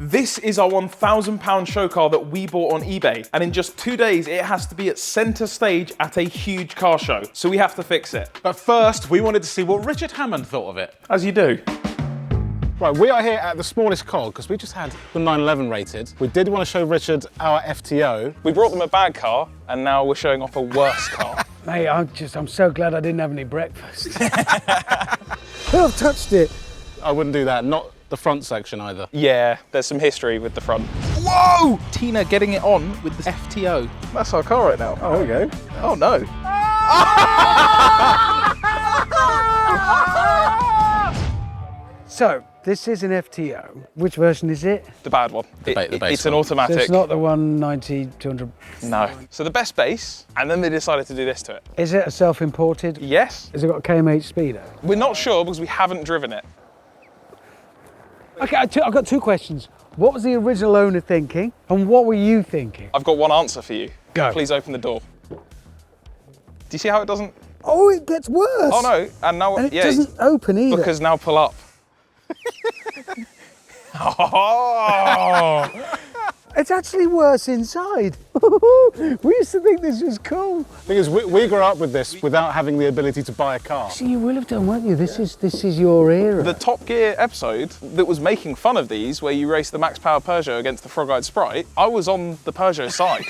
This is our £1,000 show car that we bought on eBay, and in just 2 days it has to be at centre stage at a huge car show, so we have to fix it. But first, we wanted to see what Richard Hammond thought of it. As you do. Right, we are here at the smallest cog because we just had the 911 rated. We did want to show Richard our FTO. We brought them a bad car, and now we're showing off a worse car. Mate, I'm so glad I didn't have any breakfast. I've touched it. I wouldn't do that, not the front section either. Yeah, there's some history with the front. Whoa! Tina getting it on with the FTO. That's our car right now. Oh, there we go. Oh no. So, this is an FTO. Which version is it? The bad one. The base It's an one. automatic. So it's not the 190, 200. No. So the best base, and then they decided to do this to it. Is it a self-imported? Yes. Has it got a KMH speedo? We're not sure because we haven't driven it. Okay, I've got two questions. What was the original owner thinking, and what were you thinking? I've got one answer for you. Go. Please open the door. Do you see how it doesn't? Oh, it gets worse. Oh no, and now, And it yeah. doesn't open either. Because now pull up. Oh! It's actually worse inside. We used to think this was cool. Because we grew up with this without having the ability to buy a car. So you will have done, won't you? This is your era. The Top Gear episode that was making fun of these, where you race the Max Power Peugeot against the Frog-Eyed Sprite, I was on the Peugeot side.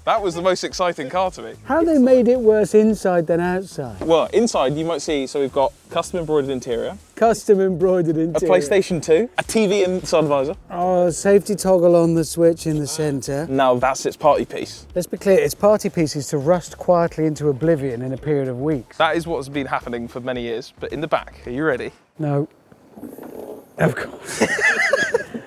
That was the most exciting car to me. How they made it worse inside than outside? Well, inside you might see, so we've got custom embroidered interior, Custom embroidered a interior. PlayStation 2, a TV in the side visor. Oh, safety toggle on the switch in the centre. Now that's its party piece. Let's be clear, its party piece is to rust quietly into oblivion in a period of weeks. That is what's been happening for many years. But in the back, are you ready? No. Of course.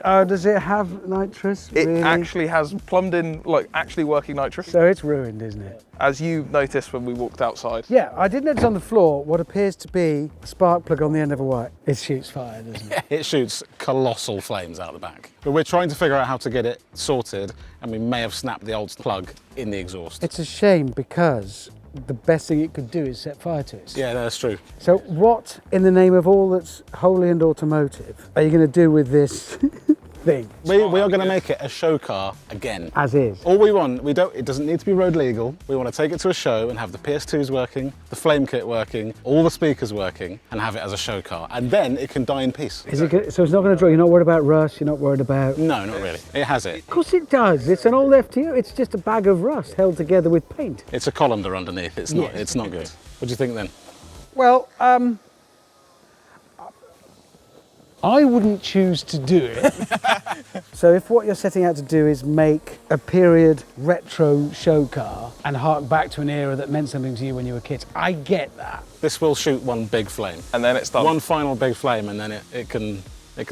Does it have nitrous? It really? actually has plumbed in, like, actually working nitrous. So it's ruined, isn't it? As you noticed when we walked outside. Yeah, I did notice on the floor what appears to be a spark plug on the end of a wire. It shoots fire, doesn't it? It shoots colossal flames out the back. But we're trying to figure out how to get it sorted, and we may have snapped the old plug in the exhaust. It's a shame because the best thing it could do is set fire to it. Yeah, that's true. So what, in the name of all that's holy and automotive, are you going to do with this thing? We are going to make it a show car again. As is. All we want, it doesn't need to be road legal. We want to take it to a show and have the PS2s working, the flame kit working, all the speakers working, and have it as a show car. And then it can die in peace. Is it, so it's not going to draw, you're not worried about rust, you're not worried about... No, not really. It has it. Of course it does, it's an old FTO, it's just a bag of rust held together with paint. It's a colander underneath. It's not. Yes. It's not good. What do you think then? Well, I wouldn't choose to do it. So if what you're setting out to do is make a period retro show car and hark back to an era that meant something to you when you were kids, I get that. This will shoot one big flame. And then it's done. One final big flame, and then it can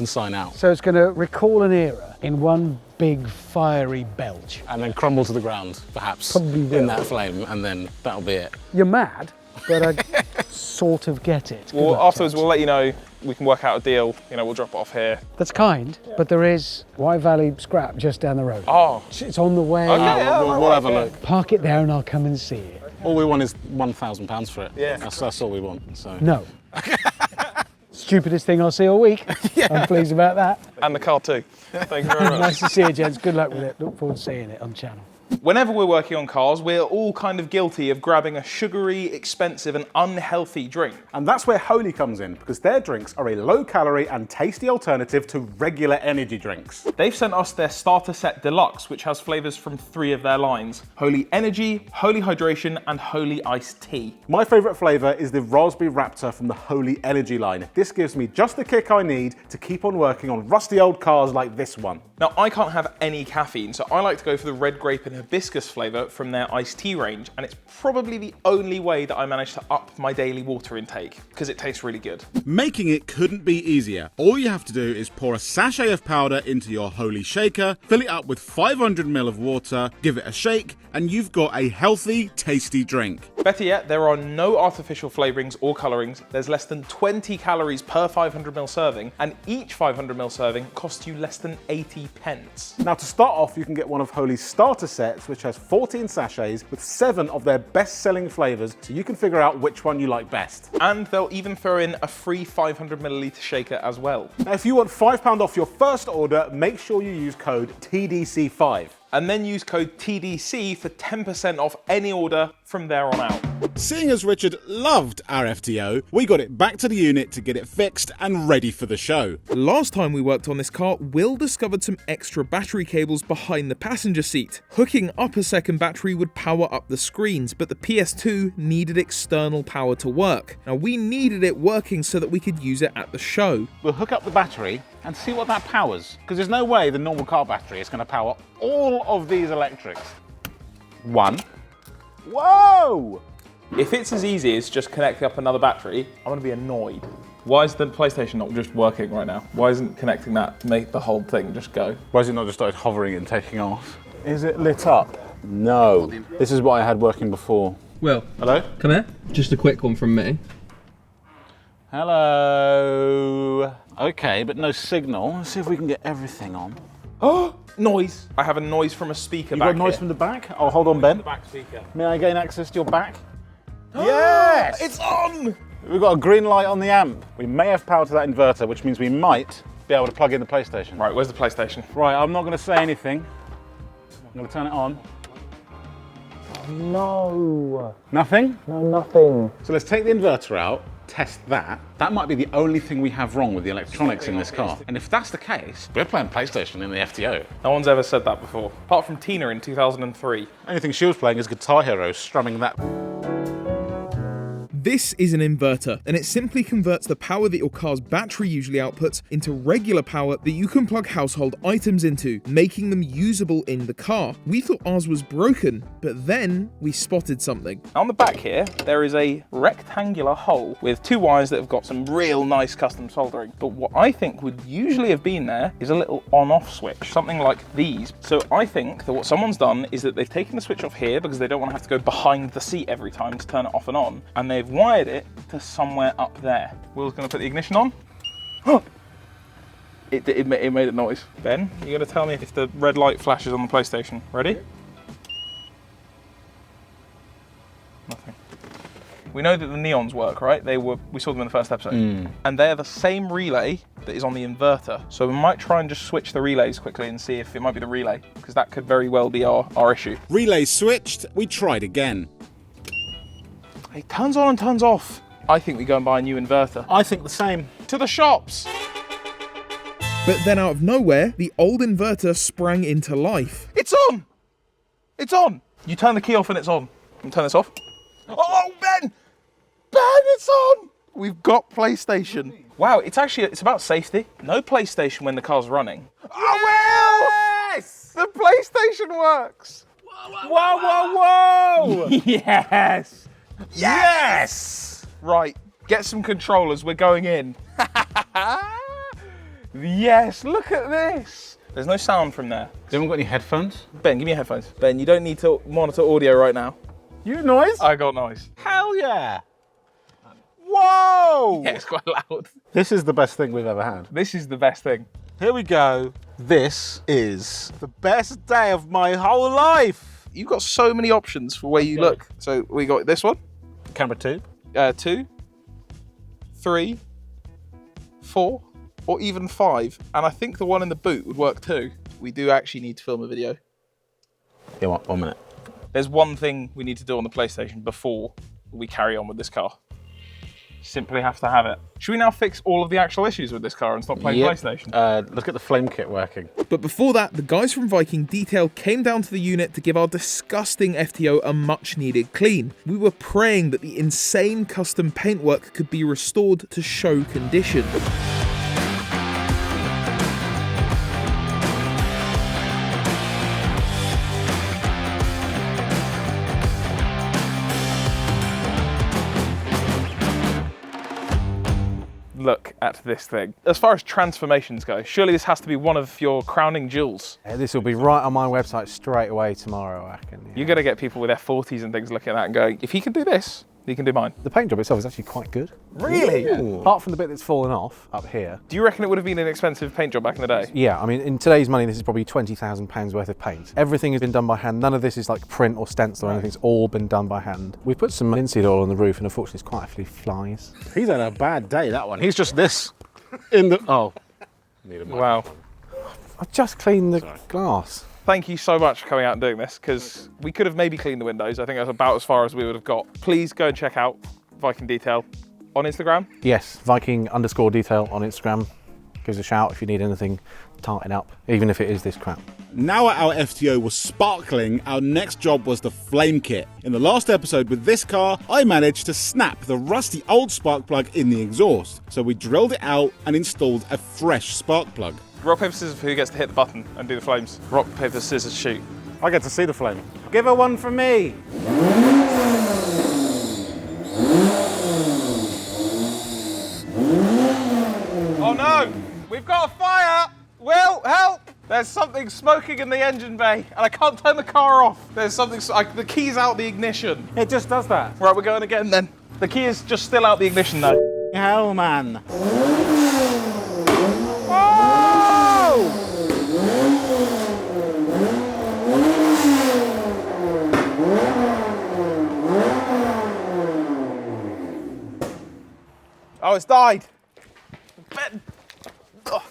sign out. So it's going to recall an era in one big fiery belch. And then crumble to the ground, perhaps, Probably will. in that flame, and then that'll be it. You're mad, but I sort of get it. Good Well, luck, afterwards chaps. we'll let you know. We can work out a deal. You know, we'll drop it off here. That's kind, but there is White Valley scrap just down the road. Oh. It's on the way. Okay, yeah, We'll have a look. Park it there and I'll come and see it. All we want is £1,000 for it. Yeah. That's all we want. So. No. Stupidest thing I'll see all week. I'm pleased about that. And the car too. Thank you very much. Nice to see you, gents. Good luck with it. Look forward to seeing it on channel. Whenever we're working on cars, we're all kind of guilty of grabbing a sugary, expensive and unhealthy drink. And that's where Holy comes in, because their drinks are a low-calorie and tasty alternative to regular energy drinks. They've sent us their starter set deluxe, which has flavours from 3 of their lines: Holy Energy, Holy Hydration and Holy Iced Tea. My favourite flavour is the Raspberry Raptor from the Holy Energy line. This gives me just the kick I need to keep on working on rusty old cars like this one. Now, I can't have any caffeine, so I like to go for the red grape and hibiscus flavour from their iced tea range, and it's probably the only way that I manage to up my daily water intake, because it tastes really good. Making it couldn't be easier. All you have to do is pour a sachet of powder into your Holy shaker, fill it up with 500 ml of water, give it a shake, and you've got a healthy, tasty drink. Better yet, there are no artificial flavourings or colourings. There's less than 20 calories per 500ml serving, and each 500ml serving costs you less than 80 pence. Now to start off, you can get one of Holy's starter sets, which has 14 sachets with 7 of their best-selling flavours, so you can figure out which one you like best. And they'll even throw in a free 500ml shaker as well. Now if you want £5 off your first order, make sure you use code TDC5. And then use code TDC for 10% off any order from there on out. Seeing as Richard loved our FTO, we got it back to the unit to get it fixed and ready for the show. Last time we worked on this car, Will discovered some extra battery cables behind the passenger seat. Hooking up a second battery would power up the screens, but the PS2 needed external power to work. Now we needed it working so that we could use it at the show. We'll hook up the battery and see what that powers, because there's no way the normal car battery is going to power all of these electrics. 1. Whoa! If it's as easy as just connecting up another battery, I'm going to be annoyed. Why is the PlayStation not just working right now? Why isn't connecting that to make the whole thing just go? Why has it not just started hovering and taking off? Is it lit up? No. This is what I had working before. Will, Hello? come here. Just a quick one from me. Hello. Okay, but no signal. Let's see if we can get everything on. Oh, noise. I have a noise from a speaker You back got noise here. from the back? Oh, hold on, Ben. The back speaker. May I gain access to your back? Yes! It's on! We've got a green light on the amp. We may have power to that inverter, which means we might be able to plug in the PlayStation. Right, where's the PlayStation? Right, I'm not going to say anything. I'm going to turn it on. No. Nothing? No, nothing. So let's take the inverter out, test that. That might be the only thing we have wrong with the electronics in this car. And if that's the case, we're playing PlayStation in the FTO. No one's ever said that before, apart from Tina in 2003. Only thing she was playing is Guitar Hero, strumming that. This is an inverter, and it simply converts the power that your car's battery usually outputs into regular power that you can plug household items into, making them usable in the car. We thought ours was broken, but then we spotted something. On the back here, there is a rectangular hole with 2 wires that have got some real nice custom soldering. But what I think would usually have been there is a little on-off switch, something like these. So I think that what someone's done is that they've taken the switch off here because they don't want to have to go behind the seat every time to turn it off and on, and they've wired it to somewhere up there. Will's going to put the ignition on. It made a noise. Ben, you're going to tell me if the red light flashes on the PlayStation. Ready? Nothing. We know that the neons work, right? We saw them in the first episode. And they're the same relay that is on the inverter. So we might try and just switch the relays quickly and see if it might be the relay, because that could very well be our issue. Relay switched, we tried again. It turns on and turns off. I think we go and buy a new inverter. I think the same. To the shops! But then out of nowhere, the old inverter sprang into life. It's on! It's on! You turn the key off and it's on. Can you turn this off? Oh, Ben! Ben, it's on! We've got PlayStation. Wow, it's about safety. No PlayStation when the car's running. Oh, yes! The PlayStation works! Whoa, whoa, whoa! Yes! Yes! Right, get some controllers, we're going in. Yes, look at this. There's no sound from there. You haven't got any headphones? Ben, give me your headphones. Ben, you don't need to monitor audio right now. You noise? I got noise. Hell yeah! Whoa! Yeah, it's quite loud. This is the best thing we've ever had. This is the best thing. Here we go. This is the best day of my whole life. You've got so many options for where you look. So we got this one. Camera 2. 2, 3, 4, or even 5. And I think the one in the boot would work too. We do actually need to film a video. Yeah, 1 minute. There's one thing we need to do on the PlayStation before we carry on with this car. Simply have to have it. Should we now fix all of the actual issues with this car and stop playing PlayStation? Look at the flame kit working. But before that, the guys from Viking Detail came down to the unit to give our disgusting FTO a much needed clean. We were praying that the insane custom paintwork could be restored to show condition. Look, at this thing. As far as transformations go, surely this has to be one of your crowning jewels. Yeah, this will be right on my website straight away tomorrow, I reckon. Yeah. You're going to get people with F40s and things looking at that and going, if he can do this, he can do mine. The paint job itself is actually quite good. Really? Yeah. Apart from the bit that's fallen off up here. Do you reckon it would have been an expensive paint job back in the day? Yeah, I mean, in today's money, this is probably £20,000 worth of paint. Everything has been done by hand. None of this is like print or stencil or anything. It's all been done by hand. We put some linseed oil on the roof, and unfortunately, it's quite a few flies. He's had a bad day, that one. He's just this in the... Oh. Need a mic. Wow. I've just cleaned the glass. Thank you so much for coming out and doing this, because we could have maybe cleaned the windows. I think that's about as far as we would have got. Please go and check out Viking Detail on Instagram. Yes, Viking_detail on Instagram. Give us a shout if you need anything tarting up, even if it is this crap. Now our FTO was sparkling, our next job was the flame kit. In the last episode with this car, I managed to snap the rusty old spark plug in the exhaust. So we drilled it out and installed a fresh spark plug. Rock, paper, scissors for who gets to hit the button and do the flames. Rock, paper, scissors, shoot. I get to see the flame. Give her one from me. Oh no! We've got a fire! Will, help! There's something smoking in the engine bay and I can't turn the car off. There's something, the key's out the ignition. It just does that. Right, we're going again then. The key is just still out the ignition though. Hell, man. Oh, it's died. Oh.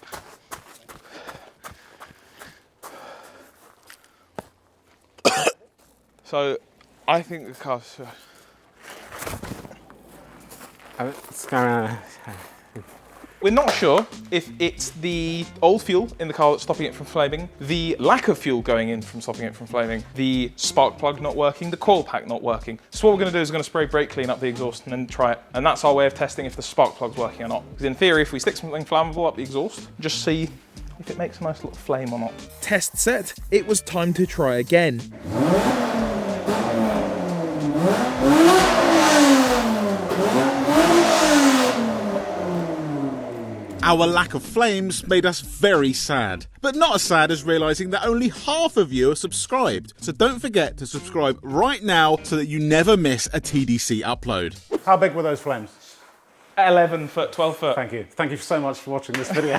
So, I think the car's... We're not sure if it's the old fuel in the car that's stopping it from flaming, the lack of fuel going in from stopping it from flaming, the spark plug not working, the coil pack not working. So what we're going to do is we're going to spray brake clean up the exhaust and then try it. And that's our way of testing if the spark plug's working or not. Because in theory, if we stick something flammable up the exhaust, just see if it makes a nice little flame or not. Test set. It was time to try again. Our lack of flames made us very sad, but not as sad as realising that only half of you are subscribed. So don't forget to subscribe right now so that you never miss a TDC upload. How big were those flames? 11 foot, 12 foot. Thank you. Thank you so much for watching this video.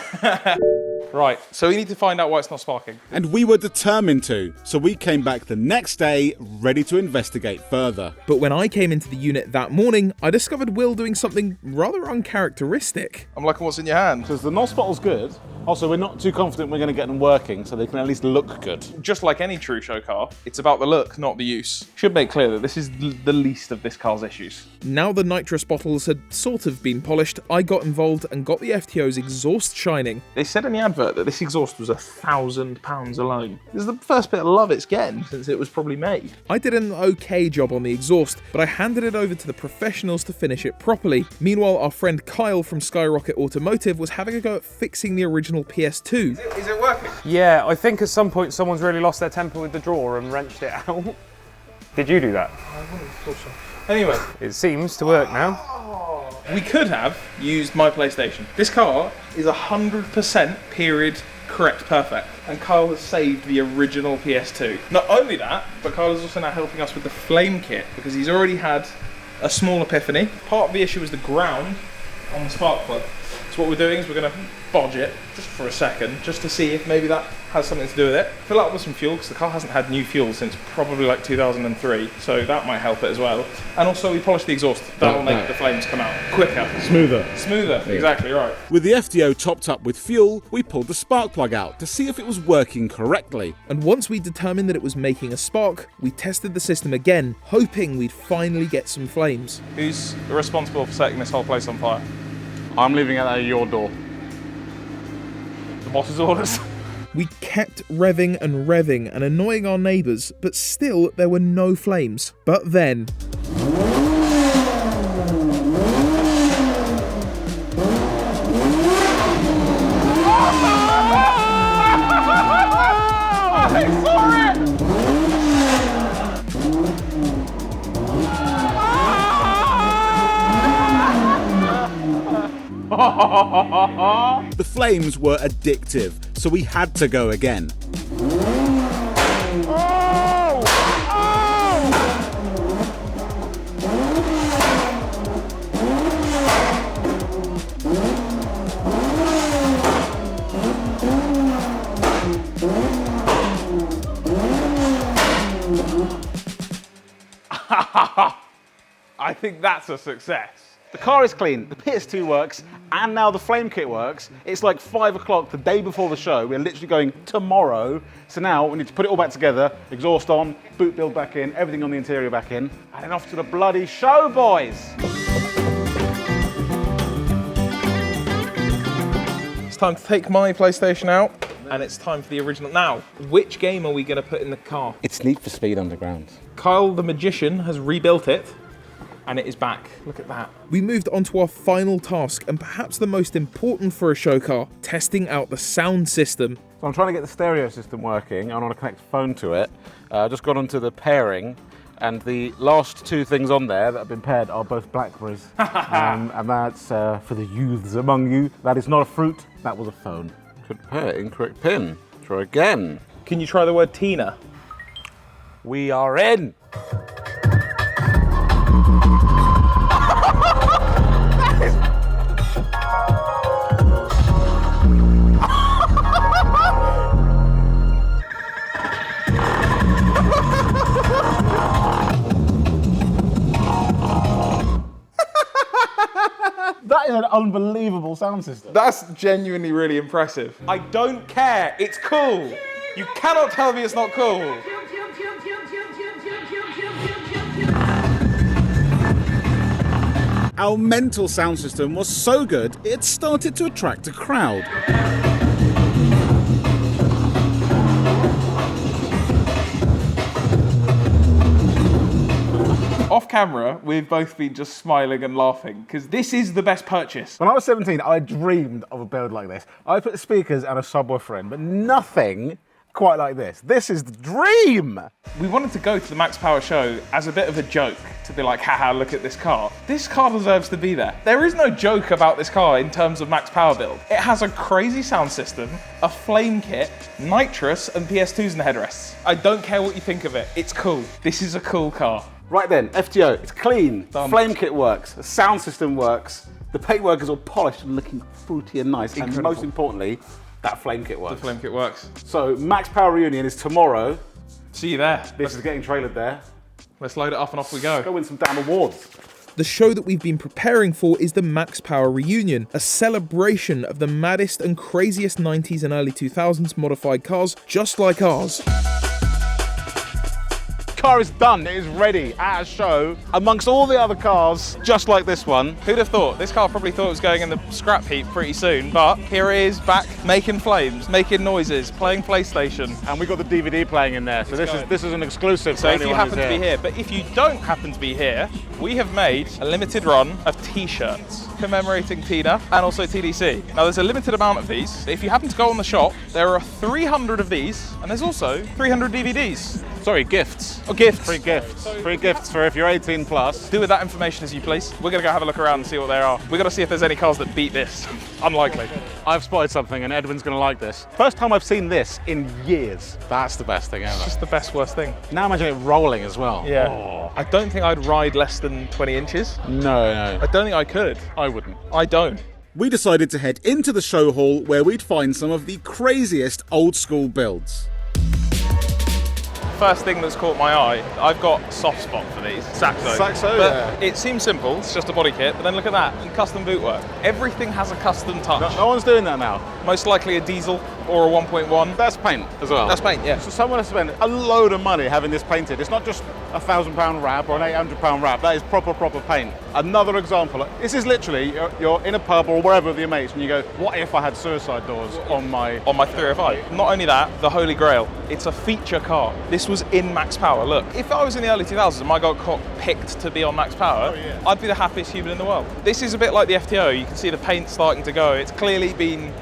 Right, so we need to find out why it's not sparking. And we were determined to, so we came back the next day ready to investigate further. But when I came into the unit that morning, I discovered Will doing something rather uncharacteristic. I'm liking what's in your hand. Because the NOS bottle's good. Also, we're not too confident we're going to get them working, so they can at least look good. Just like any true show car, it's about the look, not the use. Should make clear that this is the least of this car's issues. Now the nitrous bottles had sort of been polished, I got involved and got the FTO's exhaust shining. They said in the advert that this exhaust was £1,000 alone. This is the first bit of love it's getting since it was probably made. I did an okay job on the exhaust, but I handed it over to the professionals to finish it properly. Meanwhile, our friend Kyle from Skyrocket Automotive was having a go at fixing the original PS2. Is it working? Yeah, I think at some point someone's really lost their temper with the drawer and wrenched it out. Did you do that? I wouldn't have thought so. Anyway. It seems to work now. We could have used my PlayStation. This car is 100% period correct perfect. And Kyle has saved the original PS2. Not only that, but Kyle is also now helping us with the flame kit because he's already had a small epiphany. Part of the issue is the ground on the spark plug. So what we're doing is we're going to bodge it just for a second, just to see if maybe that has something to do with it. Fill up with some fuel, because the car hasn't had new fuel since probably like 2003, so that might help it as well. And also we polish the exhaust. That'll make the flames come out quicker. Smoother. Smoother, exactly right. With the FTO topped up with fuel, we pulled the spark plug out to see if it was working correctly. And once we determined that it was making a spark, we tested the system again, hoping we'd finally get some flames. Who's responsible for setting this whole place on fire? I'm leaving it at your door. The boss's orders. We kept revving and revving and annoying our neighbours, but still there were no flames. But then... I saw it! The flames were addictive, so we had to go again. I think that's a success. The car is clean, the PS2 works, and now the flame kit works. It's like 5 o'clock the day before the show. We're literally going tomorrow. So now we need to put it all back together, exhaust on, boot build back in, everything on the interior back in, and then off to the bloody show, boys. It's time to take my PlayStation out, and it's time for the original. Now, which game are we going to put in the car? It's Need for Speed Underground. Kyle the Magician has rebuilt it, and it is back. Look at that. We moved on to our final task, and perhaps the most important for a show car, testing out the sound system. So I'm trying to get the stereo system working. I want to connect a phone to it. Just got onto the pairing, and the last two things on there that have been paired are both Blackberries. And that's for the youths among you. That is not a fruit, that was a phone. Couldn't pair, incorrect pin. Try again. Can you try the word Tina? We are in. That is an unbelievable sound system. That's genuinely really impressive. I don't care. It's cool. You cannot tell me it's not cool. Our mental sound system was so good, it started to attract a crowd. Off camera, we've both been just smiling and laughing, because this is the best purchase. When I was 17, I dreamed of a build like this. I put speakers and a subwoofer in, but nothing quite like this. This is the dream! We wanted to go to the Max Power show as a bit of a joke, to be like, haha, look at this car. This car deserves to be there. There is no joke about this car in terms of Max Power build. It has a crazy sound system, a flame kit, nitrous, and PS2s in the headrests. I don't care what you think of it. It's cool. This is a cool car. Right then, FTO, it's clean, Done. flame kit works, the sound system works, the paintwork is all polished and looking fruity and nice, Incredible. and most importantly, that flame kit works. The flame kit works. So, Max Power Reunion is tomorrow. See you there. This is getting trailered there. Let's load it up and off we go. Go win some damn awards. The show that we've been preparing for is the Max Power Reunion, a celebration of the maddest and craziest 90s and early 2000s modified cars just like ours. Car is done, it is ready at a show amongst all the other cars, just like this one. Who'd have thought? This car probably thought it was going in the scrap heap pretty soon, but here it is back making flames, making noises, playing PlayStation. And we got the DVD playing in there, so this is an exclusive. So for if you anyone happen who's to be here, but if you don't happen to be here, we have made a limited run of t-shirts commemorating Tina and also TDC. Now there's a limited amount of these. If you happen to go on the shop, there are 300 of these, and there's also 300 DVDs. Sorry, gifts. Oh, gifts. Free gifts. Free gifts for if you're 18 plus. Do with that information as you please. We're gonna go have a look around and see what there are. We're gonna see if there's any cars that beat this. Unlikely. I've spotted something and Edwin's gonna like this. First time I've seen this in years. That's the best thing ever. Just the best worst thing. Now imagine it rolling as well. Yeah. Oh. I don't think I'd ride less than 20 inches. No. I don't think I could. I wouldn't. I don't. We decided to head into the show hall where we'd find some of the craziest old school builds. First thing that's caught my eye, I've got a soft spot for these. Saxo. Saxo, but yeah. It seems simple, it's just a body kit, but then look at that, and custom boot work. Everything has a custom touch. No one's doing that now. Most likely a diesel or a 1.1. That's paint as well. That's paint, yeah. So someone has spent a load of money having this painted. It's not just a £1,000 wrap or an £800 wrap. That is proper paint. Another example. This is literally you're in a pub or wherever with your mates, and you go, "What if I had suicide doors on my 305?" Not only that, the Holy Grail. It's a feature car. This was in Max Power. Look, if I was in the early 2000s and I got picked to be on Max Power, I'd be the happiest human in the world. This is a bit like the FTO. You can see the paint starting to go. It's clearly been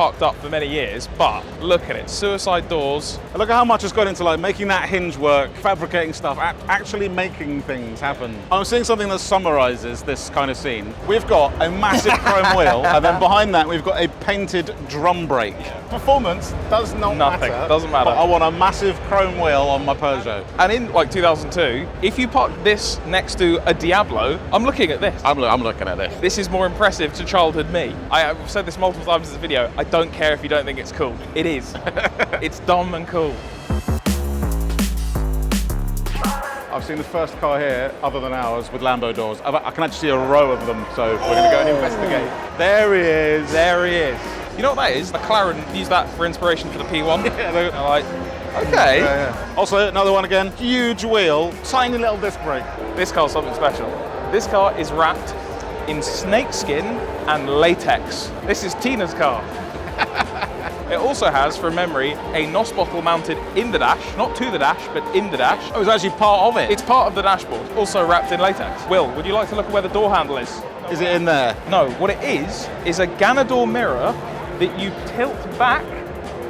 parked up for many years, but look at it, suicide doors. And look at how much has gone into like making that hinge work, fabricating stuff, actually making things happen. I'm seeing something that summarizes this kind of scene. We've got a massive chrome wheel, and then behind that we've got a painted drum brake. Performance does not Nothing, matter. doesn't matter. But I want a massive chrome wheel on my Peugeot. And in like 2002, if you park this next to a Diablo, I'm looking at this. I'm looking at this. This is more impressive to childhood me. I've said this multiple times in this video. I don't care if you don't think it's cool. It is. It's dumb and cool. I've seen the first car here, other than ours, with Lambo doors. I can actually see a row of them, so we're going to go and investigate. There he is. There he is. You know what that is? McLaren used that for inspiration for the P1. Yeah, I'm like, okay. yeah. Also, another one again. Huge wheel, tiny little disc brake. This car's something special. This car is wrapped in snakeskin and latex. This is Tina's car. It also has, from memory, a NOS bottle mounted in the dash, not to the dash, but in the dash. Oh, it's actually part of it. It's part of the dashboard, also wrapped in latex. Will, would you like to look at where the door handle is? Is it in there? No, what it is a Ganador mirror that you tilt back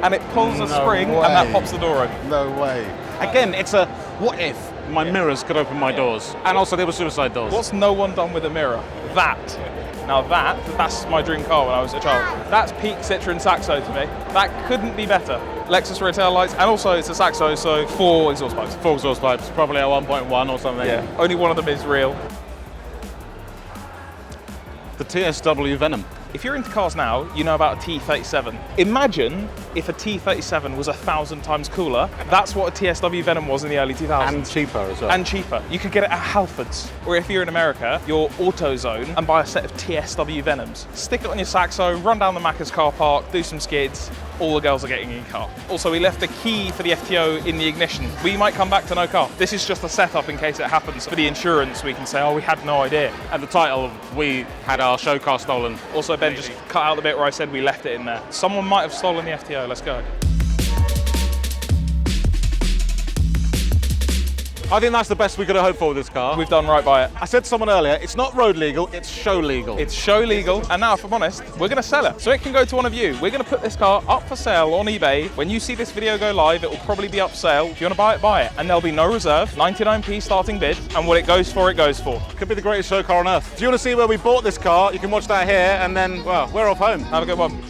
and it pulls a spring and that pops the door open. No way. Again, it's a what if my mirrors could open my doors? And also they were suicide doors. What's no one done with a mirror? That. Now that's my dream car when I was a child. That's peak Citroen Saxo to me. That couldn't be better. Lexus rear tail lights, and also it's a Saxo, so 4 exhaust pipes. 4 exhaust pipes, probably a 1.1 or something. Yeah, only one of them is real. The TSW Venom. If you're into cars now, you know about a T37. Imagine if a T37 was 1,000 times cooler. That's what a TSW Venom was in the early 2000s. And cheaper as well. And cheaper. You could get it at Halfords. Or if you're in America, your AutoZone and buy a set of TSW Venoms. Stick it on your Saxo, run down the Macca's car park, do some skids. All the girls are getting in your car. Also, we left a key for the FTO in the ignition. We might come back to no car. This is just a setup in case it happens. For the insurance, we can say, oh, we had no idea. And the title, we had our show car stolen. Also, Ben just cut out the bit where I said we left it in there. Someone might have stolen the FTO. Let's go. I think that's the best we could have hoped for with this car. We've done right by it. I said to someone earlier, it's not road legal, it's show legal. It's show legal, and now, if I'm honest, we're going to sell it. So it can go to one of you. We're going to put this car up for sale on eBay. When you see this video go live, it will probably be up for sale. If you want to buy it, buy it. And there'll be no reserve, 99p starting bid, and what it goes for, it goes for. Could be the greatest show car on earth. If you want to see where we bought this car, you can watch that here, and then, well, we're off home. Have a good one.